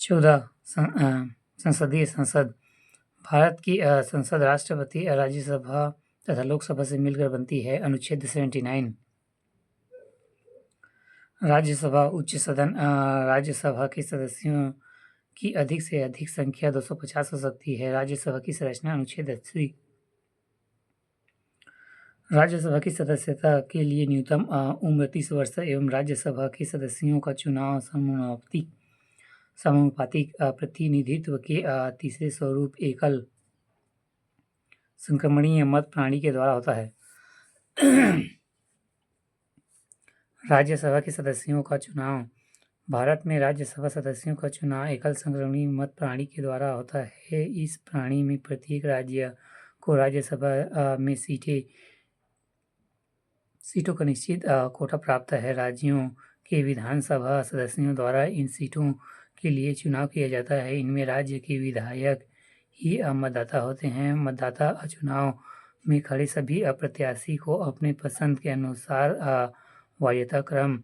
14 संसदीय संसद। भारत की संसद राष्ट्रपति, राज्यसभा तथा लोकसभा से मिलकर बनती है। अनुच्छेद 79। राज्यसभा उच्च सदन। राज्यसभा के सदस्यों की अधिक से अधिक संख्या 250 हो सकती है। राज्यसभा की संरचना। अनुच्छेद 80। राज्यसभा की सदस्यता के लिए न्यूनतम उम्र 30 वर्ष एवं राज्यसभा के सदस्यों का चुनाव समानुपातिक प्रतिनिधित्व के तीसरे स्वरूप एकल संक्रमणीय मत प्रणाली के द्वारा होता है। राज्यसभा के सदस्यों का चुनाव। भारत में राज्यसभा सदस्यों का चुनाव एकल संक्रमणीय मत प्रणाली के द्वारा होता है। इस प्रणाली में प्रत्येक राज्य को राज्यसभा में सीटों का निश्चित कोटा प्राप्त है। राज्यों के विधानसभा सदस्यों द्वारा इन सीटों के लिए चुनाव किया जाता है। इनमें राज्य के विधायक ही मतदाता होते हैं। मतदाता चुनाव में खड़े सभी प्रत्याशी को अपने पसंद के अनुसार वरीयता क्रम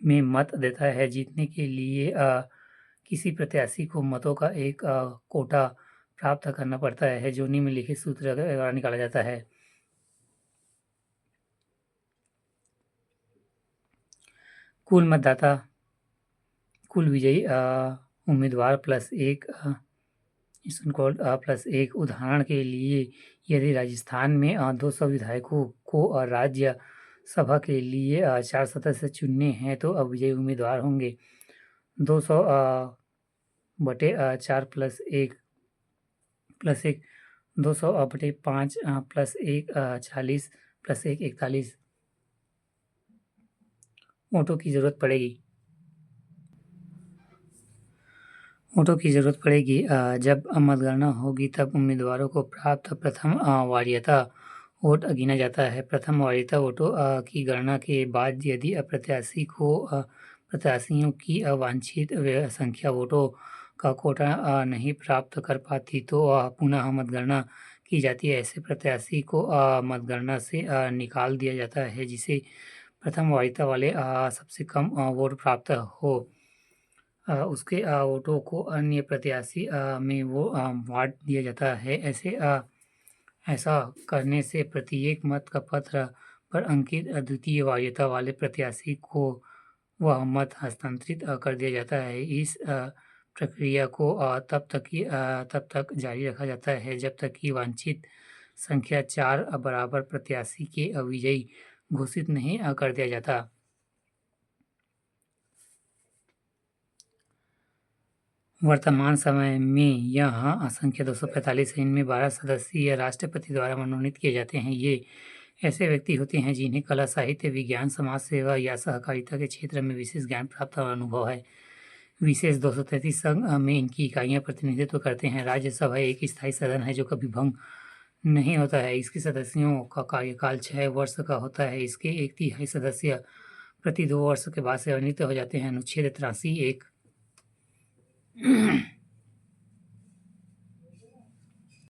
में मत देता है। जीतने के लिए किसी प्रत्याशी को मतों का एक कोटा प्राप्त करना पड़ता है, जो निम्नलिखित सूत्र द्वारा निकाला जाता है। कुल मतदाता, कुल विजयी उम्मीदवार प्लस एक प्लस एक। उदाहरण के लिए यदि राजस्थान में 200 विधायकों को राज्य सभा के लिए 4 सदस्य चुनने हैं तो अब विजयी उम्मीदवार होंगे 200 बटे 4 प्लस 1 200 बटे 5 प्लस 1 40 प्लस 1 41 वोटों की जरूरत पड़ेगी। जब मतगणना होगी तब उम्मीदवारों को प्राप्त प्रथम वरीयता वोट गिना जाता है। प्रथम वरीयता वोटों की गणना के बाद यदि प्रत्याशियों की वांछित संख्या वोटों का कोटा नहीं प्राप्त कर पाती तो पुनः मतगणना की जाती है। ऐसे प्रत्याशी को मतगणना से निकाल दिया जाता है जिसे प्रथम वरीयता वाले सबसे कम वोट प्राप्त हो उसके वोटों को अन्य प्रत्याशी में वो बांट दिया जाता है। ऐसा करने से प्रत्येक मत का पत्र पर अंकित द्वितीय वरीयता वाले प्रत्याशी को वह मत हस्तांतरित कर दिया जाता है। इस प्रक्रिया को तब तक जारी रखा जाता है जब तक कि वांछित संख्या 4 बराबर प्रत्याशी के विजयी घोषित नहीं कर दिया जाता। वर्तमान समय में यह संख्या 245 है। इनमें 12 सदस्यीय राष्ट्रपति द्वारा मनोनीत किए जाते हैं। ये ऐसे व्यक्ति होते हैं जिन्हें कला, साहित्य, विज्ञान, समाज सेवा या सहकारिता के क्षेत्र में विशेष ज्ञान प्राप्त और अनुभव है। विशेष 233 संघ में इनकी इकाइयां प्रतिनिधित्व करते हैं। राज्यसभा एक स्थायी सदन है जो कभी भंग नहीं होता है। इसके सदस्यों का कार्यकाल 6 वर्ष का होता है। इसके 1/3 सदस्य प्रति 2 वर्ष के बाद सेवानिवृत्त हो जाते हैं। अनुच्छेद 83 1